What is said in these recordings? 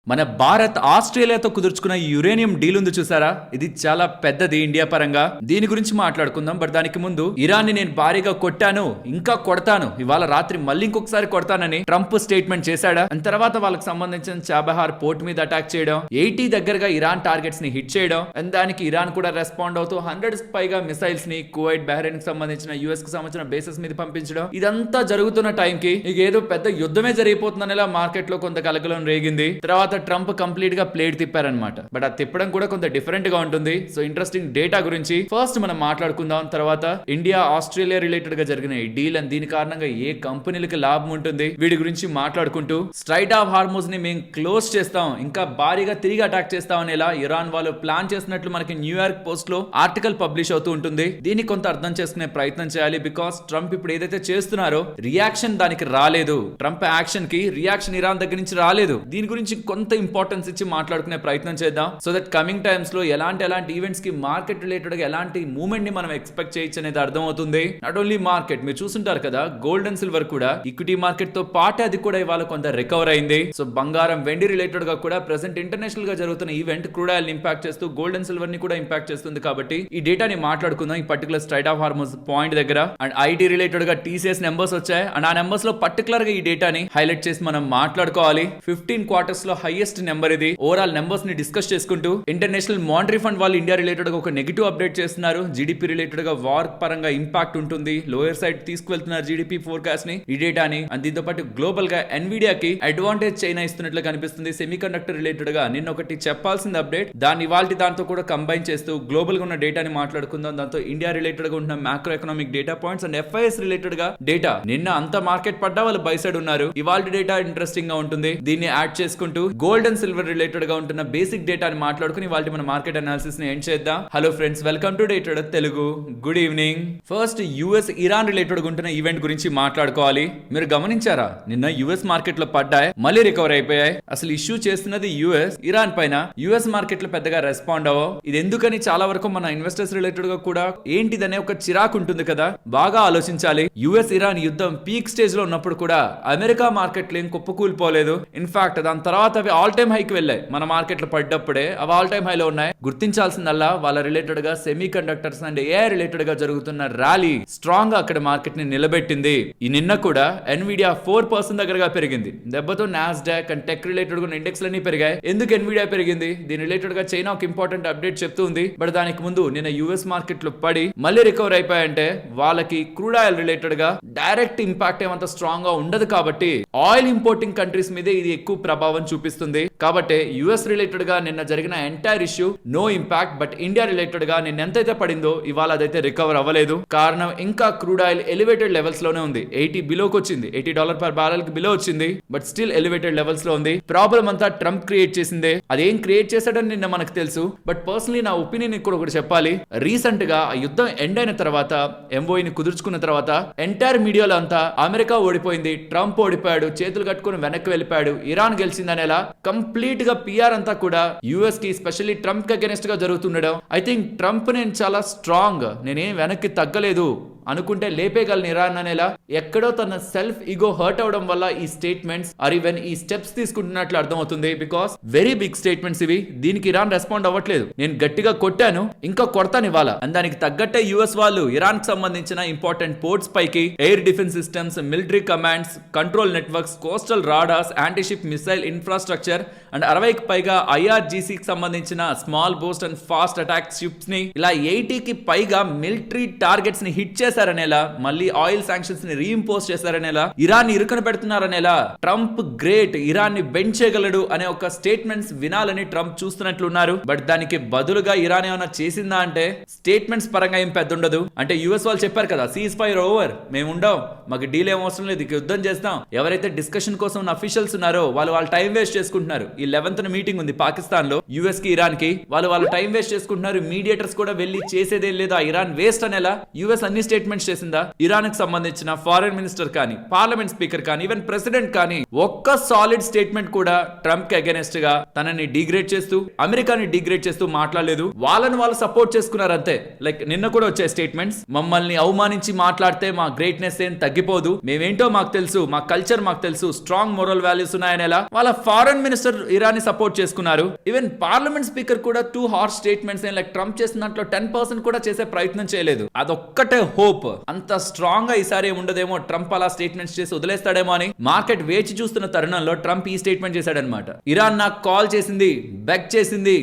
మన భారత్ ఆస్ట్రేలియాతో కుదుర్చుకున్న ఈ యురేనియం డీల్ ఉంది చూసారా, ఇది చాలా పెద్దది ఇండియా పరంగా. దీని గురించి మాట్లాడుకుందాం. బట్ దానికి ముందు ఇరాన్ ని నేను భారీగా కొట్టాను, ఇంకా కొడతాను, ఇవాళ రాత్రి మళ్ళీ ఇంకొకసారి కొడతానని ట్రంప్ స్టేట్మెంట్ చేశాడా. అండ్ తర్వాత వాళ్ళకి సంబంధించిన చాబహార్ పోర్ట్ మీద అటాక్ చేయడం, 80 దగ్గరగా ఇరాన్ టార్గెట్స్ ని హిట్ చేయడం, అండ్ దానికి ఇరాన్ కూడా రెస్పాండ్ అవుతూ 100 పైగా మిసైల్స్ ని కువైట్, బహ్రెయిన్ కి సంబంధించిన యుఎస్ కి సంబంధించిన బేసెస్ మీద పంపించడం. ఇదంతా జరుగుతున్న టైంకి ఇక ఏదో పెద్ద యుద్ధమే జరిగిపోతుందనేలా మార్కెట్ లో కొంత కలకలం రేగింది. తర్వాత ట్రంప్ కంప్లీట్ గా ప్లేట్ తిప్పారనమాట. బట్ ఆ తిప్పడం కూడా కొంత డిఫరెంట్ గా ఉంటుంది. సో ఇంట్రెస్టింగ్ డేటా గురించి ఫస్ట్ మనం మాట్లాడుకుందాం. తర్వాత ఇండియా ఆస్ట్రేలియా రిలేటెడ్ గా జరిగిన ఈ డీల్ అండ్ దీని కారణంగా ఏ కంపెనీలకి లాభం ఉంటుంది వీటి గురించి మాట్లాడుకుంటూ, స్ట్రైట్ ఆఫ్ హార్మోజ్ ని మేము క్లోజ్ చేస్తాం, ఇంకా భారీగా తిరిగి అటాక్ చేస్తాం అనేలా ఇరాన్ వాళ్ళు ప్లాన్ చేసినట్లు మనకి న్యూయార్క్ పోస్ట్ లో ఆర్టికల్ పబ్లిష్ అవుతూ ఉంటుంది. దీన్ని కొంత అర్థం చేసుకునే ప్రయత్నం చేయాలి. బికాస్ ట్రంప్ ఇప్పుడు ఏదైతే చేస్తున్నారో రియాక్షన్ దానికి రాలేదు. ట్రంప్ యాక్షన్ కి రియాక్షన్ ఇరాన్ దగ్గర నుంచి రాలేదు. దీని గురించి కొంత ఇంపార్టెన్స్ ఇచ్చి మాట్లాడుకునే ప్రయత్నం చేద్దాం. సో దట్ కమింగ్ టైమ్స్ లో ఎలాంటి ఈవెంట్స్ కి మార్కెట్ రిలేటెడ్ గా ఎలాంటి మూవ్మెంట్ ని మనం ఎక్స్పెక్ట్ చేయొచ్చు అనేది అర్థం అవుతుంది. నాట్ ఓన్లీ మార్కెట్, మీరు చూస్తుంటారు కదా, గోల్డ్ అండ్ సిల్వర్ కూడా ఈక్విటీ మార్కెట్ తో పాటు అది కూడా ఇవాళ కొంత రికవర్ అయింది. సో బంగారం, వెండి రిలేటెడ్ గా కూడా ప్రెసెంట్ ఇంటర్నేషనల్ గా జరుగుతున్న ఈవెంట్ క్రూడ్ ఆయిల్ ఇంపాక్ట్ చేస్తూ గోల్డ్ అండ్ సిల్వర్ ని కూడా ఇంపాక్ట్ చేస్తుంది. కాబట్టి ఈ డేటాని మాట్లాడుకుందాం. ఈ particular straight of Hormuz point దగ్గర అండ్ ఐటీ రిలేటెడ్ గా టీసీఎస్ నెంబర్స్ వచ్చాయి. అండ్ ఆ నెంబర్స్ లో పర్టికులర్ గా ఈ డేటాని హైలైట్ చేసి మనం మాట్లాడుకోవాలి. 15 క్వార్టర్స్ లో హైయెస్ట్ నెంబర్ ఇది. ఓవరాల్ నెంబర్స్ ని డిస్కస్ చేసుకుంటూ ఇంటర్నేషనల్ మానిటరీ ఫండ్ వాళ్ళు ఇండియా రిలేటెడ్ గా ఒక నెగటివ్ అప్డేట్ చేస్తున్నారు. జీడీపీ రిలేటెడ్ గా వార్ పరంగా ఇంపాక్ట్ ఉంటుంది, లోయర్ సైడ్ తీసుకువెళ్తున్నారు జీడీపీ ఫోర్కాస్ట్ ని, ఈ డేటాని. అండ్ దీంతో పాటు గ్లోబల్ గా ఎన్విడియా కి అడ్వాంటేజ్ చైనా ఇస్తున్నట్లు కనిపిస్తుంది. సెమీ కండక్టర్ రిలేటెడ్ గా నిన్న ఒకటి చెప్పాల్సింది అప్డేట్, దాన్ని ఇవాల్టి దాంతో కూడా కంబైన్ చేస్తూ గ్లోబల్ గా ఉన్న డేటాని మాట్లాడుకుందాం. దాంతో ఇండియా రిలేటెడ్ గా ఉన్న macro economic data points and FIs related గా డేటా. నిన్న అంత మార్కెట్ పడ్డా వాళ్ళు బై సైడ్ ఉన్నారు. ఇవాళ డేటా ఇంట్రెస్టింగ్ గా ఉంటుంది. దీన్ని యాడ్ చేసుకుంటూ గోల్డ్ అండ్ సిల్వర్ రిలేటెడ్ గా ఉంటున్న బేసిక్ డేటాని మాట్లాడుకుని వాళ్ళ మన మార్కెట్ అనాలిసిస్ ని ఎండ్ చేద్దాం. Hello friends, welcome to day trader Telugu. Good evening. First US Iran related ఉంటున్న ఈవెంట్ గురించి మాట్లాడుకోవాలి. మీరు గమనించారా, నిన్న యుఎస్ మార్కెట్ లో పడ్డాయి, మళ్ళీ రికవర్ అయిపోయాయి. అసలు ఇష్యూ చేస్తున్నది యుఎస్, ఇరాన్ పైన. యుఎస్ మార్కెట్ లో పెద్దగా రెస్పాండ్ అవ్వవు. ఇది ఎందుకని చాలా వరకు మన ఇన్వెస్టర్స్ రిలేటెడ్ గా కూడా ఏంటిదనే ఒక చిరాకు ఉంటుంది కదా, బాగా ఆలోచించాలి. యుఎస్ ఇరాన్ యుద్ధం పీక్ స్టేజ్ లో ఉన్నప్పుడు కూడా అమెరికా మార్కెట్ ఏం కుప్పకూలిపోలేదు. ఇన్ఫాక్ట్ దాని తర్వాత అవి ఆల్ టైమ్ హైకి వెళ్ళాయి. మన మార్కెట్ లో పడ్డప్పుడే అవి ఆల్ టైమ్ హైలో ఉన్నాయి. గుర్తించాల్సిందల్లా వాళ్ళ రిలేటెడ్ గా semi conductors and AI related గా జరుగుతున్న ర్యాలీ స్ట్రాంగ్ గా అక్కడ మార్కెట్ ని నిలబెట్టింది. ఈ నిన్న కూడా ఎన్విడియా 4% దగ్గరగా పెరిగింది. దెబ్బతో నాస్డాక్ అండ్ టెక్ రిలేటెడ్ ఉన్న ఇండెక్స్ లన్నీ పెరిగాయి. ఎందుకు ఎన్విడియా పెరిగింది? దీని రిలేటెడ్ గా చైనా ఒక ఇంపార్టెంట్ అప్డేట్ చెప్తుంది. బట్ దానికి ముందు నిన్న యుఎస్ మార్కెట్ లో పడి మళ్ళీ రికవర్ అయిపోయాయంటే వాళ్ళకి క్రూడ్ ఆయిల్ రిలేటెడ్ గా డైరెక్ట్ ఇంపాక్ట్ ఏమంత స్ట్రాంగ్ గా ఉండదు. కాబట్టి ఆయిల్ ఇంపోర్టింగ్ కంట్రీస్ మీదే ఇది ఎక్కువ ప్రభావం చూపిస్తుంది. కాబట్టి యుఎస్ రిలేటెడ్ గా నిన్న జరిగిన entire issue no impact. But India related గా నిన్న ఎంతైతే పడిందో ఇవాళ అదైతే రికవర్ అవ్వలేదు. కారణం ఇంకా క్రూడ్ ఆయిల్ ఎలివేటెడ్ లెవెల్స్ లోనే ఉంది. 80 బిలోకి వచ్చింది, $80 పర్ బ్యారెల్ కి బిలో వచ్చింది. బట్ స్టిల్ ఎలివేటెడ్ లెవెల్స్ లో ఉంది. ప్రాబ్లం అంతా ట్రంప్ క్రియేట్ చేసిందే. అదేం క్రియేట్ చేశాడని నిన్న మనకు తెలుసు. బట్ పర్సనలీ నా ఒపీనియన్ ఇక్కడ ఒకటి చెప్పాలి. రీసెంట్ గా ఆ యుద్ధం ఎండ్ అయిన తర్వాత, ఎంఓఈ ని కుదుర్చుకున్న తర్వాత ఎంటైర్ మీడియాలో అంతా అమెరికా ఓడిపోయింది, ట్రంప్ ఓడిపోయాడు, చేతులు కట్టుకుని వెనక్కి వెళ్ళిపోయాడు, ఇరాన్ గెలిచిందనేలా కంప్లీట్ గా పిఆర్ అంతా కూడా యుఎస్ కి, స్పెషల్లీ ట్రంప్ కి అగెనిస్ట్ గా జరుగుతుండడం. ఐ థింక్ ట్రంప్ నేను చాలా స్ట్రాంగ్, నేనేం వెనక్కి తగ్గలేదు అనుకుంటే లేపేయగలను ఇరాన్ అనేలా ఎక్కడో తన సెల్ఫ్ ఈగో హర్ట్ అవడం వల్ల ఈ స్టేట్మెంట్స్ ఆర్ ఈవెన్ ఈ స్టెప్స్ తీసుకుంటున్నట్లు అర్థమవుతుంది. బికాస్ వెరీ బిగ్ స్టేట్మెంట్స్ ఇవి. దీనికి ఇరాన్ రెస్పాండ్ అవ్వట్లేదు. నేను గట్టిగా కొట్టాను, ఇంకా కొడతాను ఇవాళ. అండ్ దానికి తగ్గట్టే యుఎస్ వాళ్ళు ఇరాన్ కి సంబంధించిన ఇంపార్టెంట్ పోర్ట్స్ పైకి air defence systems, military commands, control networks, coastal radars, anti ship missile infrastructure and 60కి పైగా IRGC కి సంబంధించిన స్మాల్ బోస్ట్ అండ్ ఫాస్ట్ అటాక్ షిప్స్ ని, ఇలా 80కి పైగా మిలిటరీ టార్గెట్స్ ని హిట్ చేశారనేలా, మళ్ళీ ఆయిల్ శాంక్షన్స్ ని రీఇంపోజ్ చేశారనేలా, ఇరాన్ ఇరుకన పెడుతున్నారనేలా, ట్రంప్ గ్రేట్, ఇరాన్ ని బెంచ్ చేయగలడు అనే ఒక స్టేట్మెంట్స్ వినాలని ట్రంప్ చూస్తున్నట్లున్నారు. బట్ దానికి బదులుగా ఇరాన్ ఏమైనా చేసిందా అంటే స్టేట్మెంట్స్ పరంగా ఏం పెద్ద ఉండదు. అంటే యుఎస్ వాళ్ళు చెప్పారు కదా, సీజ్ ఫైర్ ఓవర్, మేము ఉండవు, మాకు డీల్ ఏం అవసరం లేదు, యుద్ధం చేస్తాం. ఎవరైతే డిస్కషన్ కోసం ఉన్న అఫీషియల్స్ ఉన్నారో వాళ్ళు టైం వేస్ట్ చేసుకుంటున్నారు. ఈ 11th మీటింగ్ ఉంది పాకిస్తాన్ లో, యుఎస్ కి ఇరాన్ కి. వాళ్ళు టైం వేస్ట్ చేసుకుంటున్నారు. మీడియేటర్స్ కూడా వెళ్ళి చేసేదేం లేదా, ఇరాన్ వేస్ట్ అనేలా యుఎస్ అన్ని స్టేట్మెంట్స్ చేసిందా? ఇరాన్ కి సంబంధించిన ఫారెన్ మినిస్టర్ కానీ, పార్లమెంట్ స్పీకర్ కానీ, ఈవెన్ ప్రెసిడెంట్ కానీ ఒక్క సాలిడ్ స్టేట్మెంట్ కూడా ట్రంప్ కి అగైనెస్ట్ గా తనని డిగ్రేడ్ చేస్తూ, అమెరికాని డిగ్రేడ్ చేస్తూ మాట్లాడలేదు. వాళ్ళని వాళ్ళు సపోర్ట్ చేసుకున్నారు అంతే. లైక్ నిన్న కూడా వచ్చే స్టేట్మెంట్స్, మమ్మల్ని అవమానించి మాట్లాడితే మా గ్రేట్నెస్ ఏం తగ్గిపోదు, మేమేంటో మాకు తెలుసు, మా కల్చర్ మాకు తెలుసు, స్ట్రాంగ్ మోరల్ వాల్యూస్ ఉన్నాయనేలా వాళ్ళ ఫారెన్ మినిస్టర్ ఇరాన్ ని సపోర్ట్ చేసుకున్నారు. ఈవెన్ పార్లమెంట్ స్పీకర్ కూడా two harsh statements like Trump చేసిన దాంట్లో 10% కూడా చేసే ప్రయత్నం చేయలేదు. అదొక్కటే హోప్. అంత స్ట్రాంగ్ గా ఈసారి ఉండదేమో, ట్రంప్ అలా స్టేట్మెంట్స్ చేసి వదిలేస్తాడేమో అని మార్కెట్ వేచి చూస్తున్న తరుణంలో ట్రంప్ ఈ స్టేట్మెంట్ చేశాడనమాట. ఇరాన్ నాకు కాల్ చేసింది, బెగ్ చేసింది,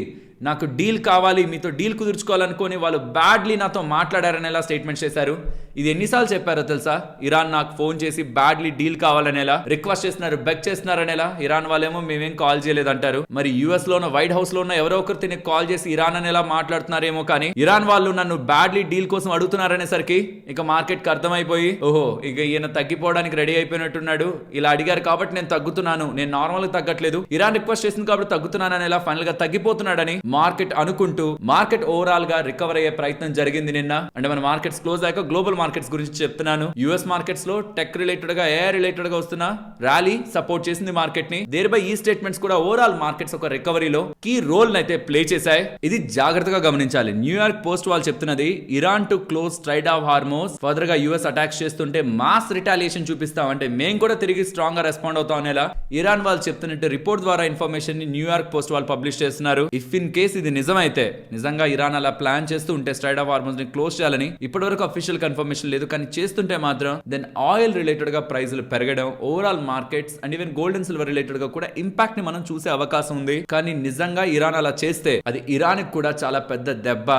నాకు డీల్ కావాలి, మీతో డీల్ కుదుర్చుకోవాలనుకొని వాళ్ళు బ్యాడ్లీ నాతో మాట్లాడారనేలా స్టేట్మెంట్ చేశారు. ఇది ఎన్నిసార్లు చెప్పారో తెలుసా? ఇరాన్ నాకు ఫోన్ చేసి బ్యాడ్లీ డీల్ కావాలనేలా రిక్వెస్ట్ చేస్తున్నారు, బెగ్ చేస్తున్నారనేలా. ఇరాన్ వాళ్ళేమో మేమేం కాల్ చేయలేదు అంటారు. మరి యుఎస్ లోనో వైట్ హౌస్ లో ఉన్న ఎవరో ఒకరు తిని కాల్ చేసి ఇరాన్ అనేలా మాట్లాడుతున్నారేమో, కానీ ఇరాన్ వాళ్ళు నన్ను బ్యాడ్లీ డీల్ కోసం అడుగుతున్నారనేసరికి ఇక మార్కెట్ కి అర్థమైపోయి, ఓహో ఇక ఈయన తగ్గిపోవడానికి రెడీ అయిపోయినట్టున్నాడు, ఇలా అడిగారు కాబట్టి నేను తగ్గుతున్నాను, నేను నార్మల్ గా తగ్గట్లేదు, ఇరాన్ రిక్వెస్ట్ చేసింది కాబట్టి తగ్గుతున్నాను అనేలా ఫైనల్ గా తగ్గిపోతున్నాడని మార్కెట్ అనుకుంటూ మార్కెట్ ఓవరాల్ గా రికవర్ అయ్యే ప్రయత్నం జరిగింది నిన్న. అంటే మన మార్కెట్స్ క్లోజ్ అయ్యాక గ్లోబల్ మార్కెట్స్ గురించి చెప్తున్నాను. యుఎస్ మార్కెట్స్ లో టెక్ రిలేటెడ్ గా, ఏఐ రిలేటెడ్ గా వస్తున్న ర్యాలీ సపోర్ట్ చేసింది మార్కెట్ ని. దేర్ బై ఈ స్టేట్మెంట్స్ కూడా ఓవరాల్ మార్కెట్స్ ఒక రికవరీలో కీ రోల్ అయితే ప్లే చేశాయి. ఇది జాగ్రత్తగా గమనించాలి. న్యూయార్క్ పోస్ట్ వాళ్ళు చెప్తున్నది, Iran to close straight of హార్మోస్, further గా యుఎస్ అటాక్స్ చేస్తుంటే మాస్ రిటాలియేషన్ చూపిస్తాం, అంటే మేము కూడా తిరిగి స్ట్రాంగ్ గా రెస్పాండ్ అవుతాం అనేలా ఇరాన్ వాళ్ళు చెప్తున్నట్టు రిపోర్ట్ ద్వారా ఇన్ఫర్మేషన్ ని న్యూయార్క్ పోస్ట్ వాళ్ళు పబ్లిష్ చేస్తున్నారు. ఇఫ్ ఇన్ కేస్ ఇది నిజమైతే, నిజంగా ఇరాన్ అలా ప్లాన్ చేస్తూ ఉంటే స్ట్రైట్ ఆఫ్ హార్మోస్ ని క్లోజ్ చేయాలని ఇప్పటివరకు అఫీషియల్ కన్ఫర్మేషన్ లేదు, కానీ చేస్తుంటే మాత్రం దెన్ ఆయిల్ రిలేటెడ్ గా ప్రైజులు పెరగడం, overall markets and even gold and silver related గా కూడా ఇంపాక్ట్ ని మనం చూసే అవకాశం ఉంది. కానీ నిజంగా ఇరాన్ అలా చేస్తే అది ఇరాన్ కి కూడా చాలా పెద్ద దెబ్బ.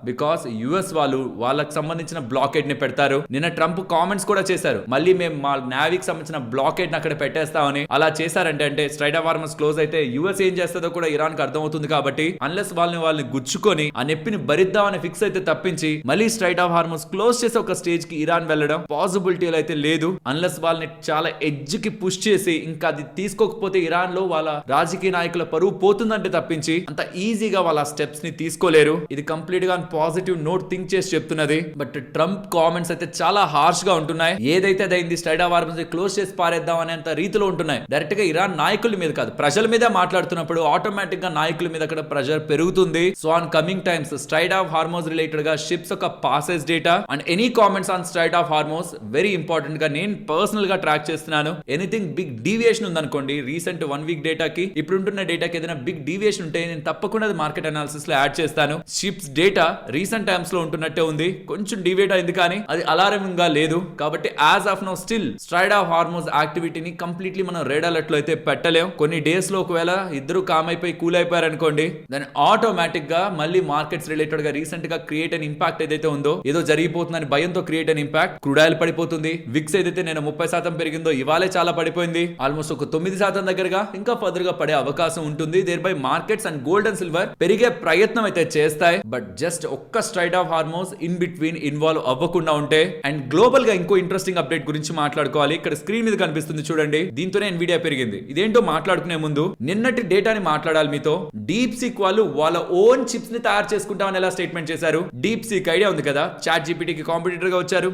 బికాస్ యుఎస్ వాళ్ళు వాళ్ళకి సంబంధించిన బ్లాకేడ్ ని పెడతారు. నిన్న ట్రంప్ కామెంట్స్ కూడా చేశారు, మళ్ళీ మేము మా నేవీకి సంబంధించిన బ్లాకేడ్ ని అక్కడ పెట్టేస్తామని. అలా చేశారంటే అంటే స్ట్రైట్ ఆఫ్ హార్మోస్ క్లోజ్ అయితే యుఎస్ ఏం చేస్తుందో కూడా ఇరాన్ కి అర్థమవుతుంది. కాబట్టి అన్లెస్ వాళ్ళని గుచ్చుకొని ఆ నొప్పిని భరిద్దామని ఫిక్స్ అయితే తప్పించి మళ్ళీ స్ట్రైట్ ఆఫ్ హార్మోస్ క్లోజ్ చేసి ఒక స్టేజ్ కి ఇరాన్ వెళ్ళడం పాసిబిలిటీలు అయితే లేదు. అన్లెస్ వాళ్ళని చాలా ఎడ్జ్ కి పుష్ చేసి ఇంకా అది తీసుకోకపోతే ఇరాన్ లో వాళ్ళ రాజకీయ నాయకుల పరువు పోతుందంటే తప్పించి అంత ఈజీగా వాళ్ళ స్టెప్స్ ని తీసుకోలేరు. ఇది కంప్లీట్ గా పాజిటివ్ నోట్ థింక్ చేసి చెప్తున్నది. బట్ ట్రంప్ కామెంట్స్ అయితే చాలా హార్ష్ గా ఉంటున్నాయి. ఏదైతే అదైంది స్ట్రైట్ ఆఫ్ హార్మోస్ క్లోజ్ చేసి పారేద్దాం అనేంత రీతిలో ఉంటున్నాయి. డైరెక్ట్ గా ఇరాన్ నాయకుల మీద కాదు, ప్రజల మీద మాట్లాడుతున్నప్పుడు ఆటోమేటిక్ గా నాయకుల మీద అక్కడ ప్రెషర్ పెరుగుతుంది. So on coming times straight of హార్మోస్ related గా షిప్స్ ఒక passes data and any comments on straight of హార్మోస్ very important గా నేను పర్సనల్ గా ట్రాక్ చేస్తున్నాను. ఎనీథింగ్ బిగ్ డీవియేషన్ ఉందనుకోండి, రీసెంట్ 1 వీక్ డేటాకి ఇప్పుడుంటున్న డేటాకి ఏదైనా బిగ్ డీవియేషన్ ఉంటే నేను తప్పకుండా మార్కెట్ అనాలిసిస్ లో యాడ్ చేస్తాను. షిప్స్ డేటా రీసెంట్ టైమ్స్ లో ఉంటున్నట్టే ఉంది, కొంచెం డివేట్ అయింది కానీ అది అలారమింగ్ గా లేదు. కాబట్టి as of now still strait of Hormuz యాక్టివిటీని కంప్లీట్లీ మనం రెడ్ అలర్ట్ లో అయితే పెట్టలేం. కొన్ని డేస్ లో ఒకవేళ ఇద్దరు కామ్ అయిపోయి కూల్ అయిపోయారు అనుకోండి, దాని ఆటోమేటిక్ గా మళ్ళీ మార్కెట్స్ రిలేటెడ్ గా రీసెంట్ గా క్రియేట్ అయిన ఇంపాక్ట్ ఏదైతే ఉందో, ఏదో జరిగిపోతుందని భయంతో క్రియేట్ అయిన ఇంపాక్ట్, క్రూడ్ ఆయిల్ పడిపోతుంది. విక్స్ ఏదైతే నేను 30% పెరిగిందో ఇవాళే చాలా పడిపోయింది, ఆల్మోస్ట్ ఒక 9% దగ్గరగా ఇంకా ఫర్దర్ గా పడే అవకాశం ఉంటుంది. Thereby markets and gold and silver పెరిగే ప్రయత్నం అయితే చేస్తాయి. బట్ జస్ట్ ఒక్క strait of Hormuz in between involve అవ్వకుండా ఉంటే. అండ్ గ్లోబల్ గా ఇంకో ఇంట్రెస్టింగ్ అప్డేట్ గురించి మాట్లాడుకోవాలి. ఇక్కడ స్క్రీన్ మీద కనిపిస్తుంది చూడండి, దీంతోనే ఎన్విడియా పెరిగింది. ఇదేంటో మాట్లాడుకునే ముందు నిన్నటి డేటాని మాట్లాడాలి మీతో. డీప్ సీక్ వాళ్ళు వాళ్ళ ఓన్ చిప్స్ ని తయారు చేసుకుంటామని ఎలా స్టేట్మెంట్ చేశారు. డీప్ సీక్ ఐడియా ఉంది కదా, చాట్ జీపీటీకి కాంపిటీటర్ గా వచ్చారు.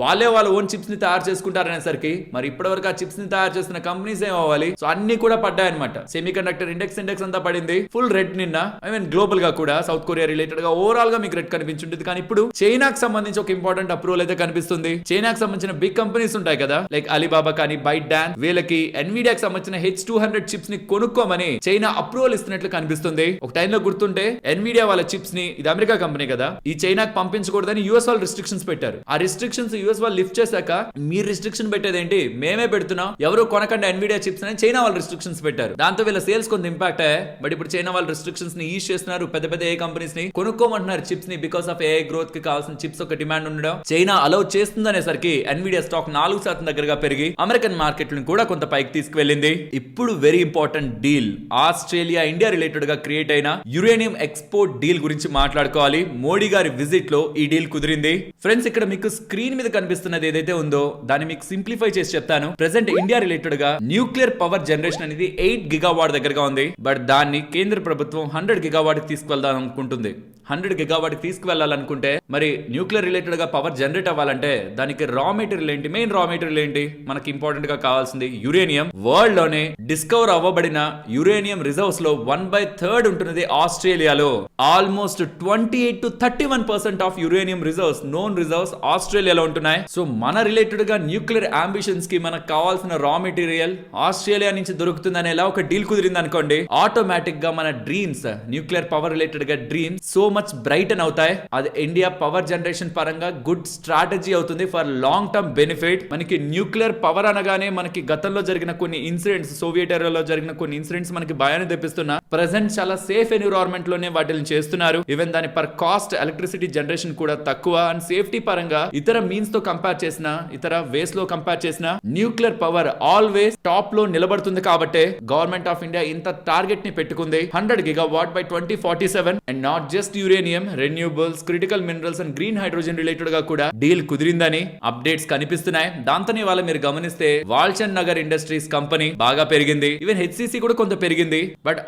వాళ్ళే వాళ్ళ ఓన్ చిప్స్ ని తయారు చేసుకుంటారనేసరికి మరి ఇప్పటివరకు ఆ చిప్స్ ని తయారు చేస్తున్న కంపెనీస్ ఏం అవ్వాలి. సో అన్ని కూడా పడ్డాయి అనమాట. సెమీ కండక్టర్ ఇండెక్స్ అంతా పడింది, ఫుల్ రెడ్ నిన్న. ఐ మీన్ గ్లోబల్ గా కూడా సౌత్ కొరియా రిలేటెడ్ గా ఓవరాల్ గా మీకు రెడ్ కనిపించుంటుంది. కానీ ఇప్పుడు చైనాకి సంబంధించి ఒక ఇంపార్టెంట్ అప్రూవల్ అయితే కనిపిస్తుంది. చైనాకి సంబంధించిన బిగ్ కంపెనీస్ ఉంటాయి కదా, లైక్ అలీబాబా కానీ, బైట్ డాన్, వీళ్ళకి ఎన్విడియాకి సంబంధించిన H200 చిప్స్ ని కొనుక్కోమని చైనా అప్రూవల్ ఇస్తున్నట్లు కనిపిస్తుంది. ఒక టైంలో గుర్తుంటే ఎన్విడియా వాళ్ళ చిప్స్ ని, ఇది అమెరికా కంపెనీ కదా, ఈ చైనాకి పంపించకూడదని యూఎస్ వాళ్ళు రిస్ట్రిక్షన్స్ పెట్టారు. ఆ రిస్ట్రిక్షన్స్ యూఎస్ వాళ్ళు లిఫ్ట్ చేశాక మీరు రిస్ట్రిక్షన్ పెట్టేదేంటి, మేమే పెడుతున్నాం, ఎవరు కొనకండి ఎన్విడియా చిప్స్ అని చైనా వాళ్ళు రిస్ట్రిక్షన్స్ పెట్టారు. దాంతో వీళ్ళ సేల్స్ కొంత ఇంపాక్ట్ అయ్యాయి. బట్ ఇప్పుడు చైనా వాళ్ళు రిస్ట్రిక్షన్స్ ని ఈజ్ చేస్తున్నారు. పెద్ద పెద్ద ఏ కంపెనీస్ ని కొనుక్కోమంటున్నారు చిప్స్ ని. బికాస్ ఆఫ్ ఏఐ గ్రోత్ కి కావాల్సిన చిప్స్ ఒక డిమాండ్ ఉండడం చైనా అలౌ చేస్తుందనేసరికి ఎన్విడియా స్టాక్ 4% దగ్గరగా పెరిగి అమెరికన్ మార్కెట్ కూడా కొంత పైకి తీసుకువెళ్ళింది. ఇప్పుడు very important deal, Australia India related గా క్రియేట్ అయిన యురేనియం ఎక్స్పోర్ట్ డీల్ గురించి మాట్లాడుకోవాలి. మోడీ గారి విజిట్ లో ఈ డీల్ కుదిరింది. ఫ్రెండ్స్, ఇక్కడ మీకు స్క్రీన్ మీద కనిపిస్తున్నది ఏదైతే ఉందో దాన్ని మీకు సింప్లిఫై చేసి చెప్తాను. ప్రెసెంట్ ఇండియా రిలేటెడ్ గా న్యూక్లియర్ పవర్ జనరేషన్ అనేది 8 గిగావాట్ దగ్గరగా ఉంది. బట్ దాన్ని కేంద్ర ప్రభుత్వం 100 గిగావాట్ కి తీసుకువెళ్దాం అనుకుంటుంది. 100 GW తీసుకువెళ్ళాలనుకుంటే, మరి న్యూక్లియర్ రిలేటెడ్ గా పవర్ జనరేట్ అవ్వాలంటే దానికి రా మెటీరియల్ ఏంటి, మెయిన్ రా మెటీరియల్ ఏంటి, మనకి ఇంపార్టెంట్ గా కావాల్సింది యురేనియం. వరల్డ్ లోనే డిస్కవర్ అవ్వబడిన యురేనియం రిజర్వ్స్ లో 1/3 ఉంటున్నది ఆస్ట్రేలియాలో. Almost 28 to 31% of uranium reserves, known reserves ఆస్ట్రేలియాలో ఉంటున్నాయి. సో మన రిలేటెడ్ గా న్యూక్లియర్ అంబిషన్స్ కి మనకు కావాల్సిన రా మెటీరియల్ ఆస్ట్రేలియా నుంచి దొరుకుతుందని ఎలా ఒక డీల్ కుదిరింది అనుకోండి, ఆటోమేటిక్ గా మన డ్రీమ్స్, న్యూక్లియర్ పవర్ రిలేటెడ్ గా డ్రీమ్స్ సో మచ్ బ్రైటన్ అవుతాయి. అది ఇండియా పవర్ జనరేషన్ పరంగా గుడ్ స్ట్రాటజీ అవుతుంది ఫర్ లాంగ్ టర్మ్ బెనిఫిట్. మనకి న్యూక్లియర్ పవర్ అనగానే మనకి గతంలో జరిగిన కొన్ని ఇన్సిడెంట్స్, సోవియట్ ఏరియాలో జరిగిన కొన్ని ఇన్సిడెంట్స్ మనకి భయాన్ని తెప్పిస్తున్నా. ప్రెసెంట్ చాలా సేఫ్ ఎన్విరాన్మెంట్ లోనే వాటిని చేస్తున్నారు. ఈవెన్ దాని పర్ కాస్ట్ ఎలక్ట్రిసిటీ జనరేషన్ కూడా తక్కువ. అండ్ సేఫ్టీ పరంగా ఇతర మీన్స్ తో కంపేర్ చేసిన, ఇతర వేస్ లో కంపేర్ చేసిన న్యూక్లియర్ పవర్ ఆల్వేస్ టాప్ లో నిలబడుతుంది. కాబట్టి గవర్నమెంట్ ఆఫ్ ఇండియా ఇంత టార్గెట్ ని పెట్టుకుంది, 100 GW by 2047. And not just uranium, renewables, critical minerals and green hydrogen related గా కూడా డీల్ కుదిరిందని అప్డేట్స్ కనిపిస్తున్నాయి. దాంతోనే ఇవాళ మీరు గమనిస్తే వాల్చంద్ నగర్ ఇండస్ట్రీస్ కంపెనీ బాగా పెరిగింది. ఈవెన్ హెచ్సిసి కూడా కొంత పెరిగింది. బట్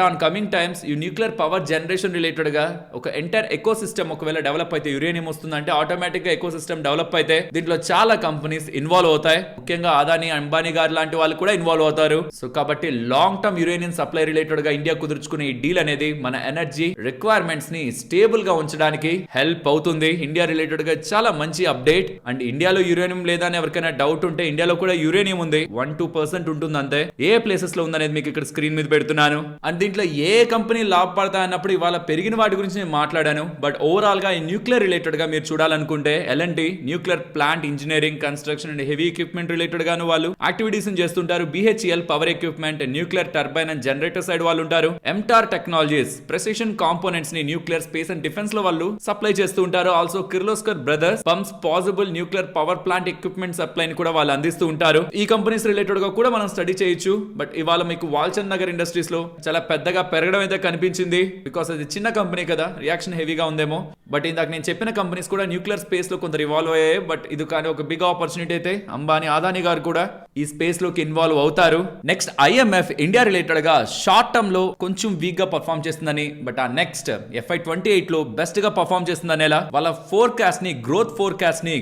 ఆన్ కమింగ్ టైమ్స్ ఈ న్యూక్లియర్ పవర్ జనరేషన్ రిలేటెడ్ గా ఒక ఎంటైర్ ఎకో సిస్టమ్ ఒకవేళ డెవలప్ అయితే, యురేనియం వస్తుందంటే ఆటోమేటిక్ గా ఎకో సిస్టమ్ డెవలప్ అయితే దీంట్లో చాలా కంపెనీస్ ఇన్వాల్వ్ అవుతాయి. ముఖ్యంగా అదానీ, అంబానీ గారు లాంటి వాళ్ళు కూడా ఇన్వాల్వ్ అవుతారు. సో కాబట్టి long term uranium supply related గా ఇండియా కుదుర్చుకునే ఈ డీల్ అనేది మన ఎనర్జీ రిక్వైర్మెంట్స్ ని స్టేబుల్ గా ఉంచడానికి హెల్ప్ అవుతుంది. ఇండియా రిలేటెడ్ గా చాలా మంచి అప్డేట్. అండ్ ఇండియాలో యురేనియం లేదా అని ఎవరికైనా డౌట్ ఉంటే, ఇండియాలో కూడా యురేనియం ఉంది, 1-2% ఉంటుంది అంతే. ఏ ప్లేసెస్ లో ఉందనేది మీకు ఇక్కడ స్క్రీన్ మీద పెడుతున్నాను. అండ్ దీంట్లో ఏ కంపెనీ లాభపడతా అన్నప్పుడు ఇవాళ పెరిగిన వాటి గురించి నేను మాట్లాడాను. బట్ ఓవరాల్ గా ఈ న్యూక్లియర్ రిలేటెడ్ గా మీరు చూడాలనుకుంటే L&T nuclear plant engineering, construction and heavy equipment related గాను వాళ్ళు యాక్టివిటీస్ చేస్తుంటారు. BHEL power equipment, nuclear turbine and generator side వాళ్ళు ఉంటారు. MTAR టెక్నాలజీస్ ప్రెసిషన్ కాంపోనెంట్స్ ని న్యూక్లియర్ స్పేస్ అండ్ డిఫెన్స్ లో వాళ్ళు సప్లై చేస్తూ ఉంటారు. Also Kirloskar brothers pumps possible nuclear power plant equipment supply ని కూడా వాళ్ళు అందిస్తూ ఉంటారు. ఈ కంపెనీస్ రిలేటెడ్ గా కూడా మనం స్టడీ చేయొచ్చు. బట్ ఇవాళ మీకు వాల్చంద్ నగర్ ఇండస్ట్రీస్ లో చాలా పెద్దగా పెరగడం అయితే కనిపించింది. బికాస్ అది చిన్న కంపెనీ కదా, రియాక్షన్ హెవీగా ఉందేమో. బట్ ఇందాక నేను చెప్పిన కంపెనీస్ కూడా న్యూక్లియర్ స్పేస్ లో కొంత ఇన్వాల్వ్ అయ్యాయి. బట్ ఇది కానీ ఒక బిగ్ ఆపర్చునిటీ అయితే అంబానీ, అదానీ గారు కూడా ఈ స్పేస్ లోకి ఇన్వాల్వ్ అవుతారు. నెక్స్ట్ IMF ఇండియా రిలేటెడ్ గా షార్ట్ టర్మ్ లో కొంచెం వీక్ గా పర్ఫార్మ్ చేస్తుందని, బట్ ఆ నెక్స్ట్ FY28 లో బెస్ట్ గా పర్ఫార్మ్ చేస్తుందని వాళ్ళ ఫోర్కాస్ట్ ని, గ్రోత్ ఫోర్కాస్ట్ ని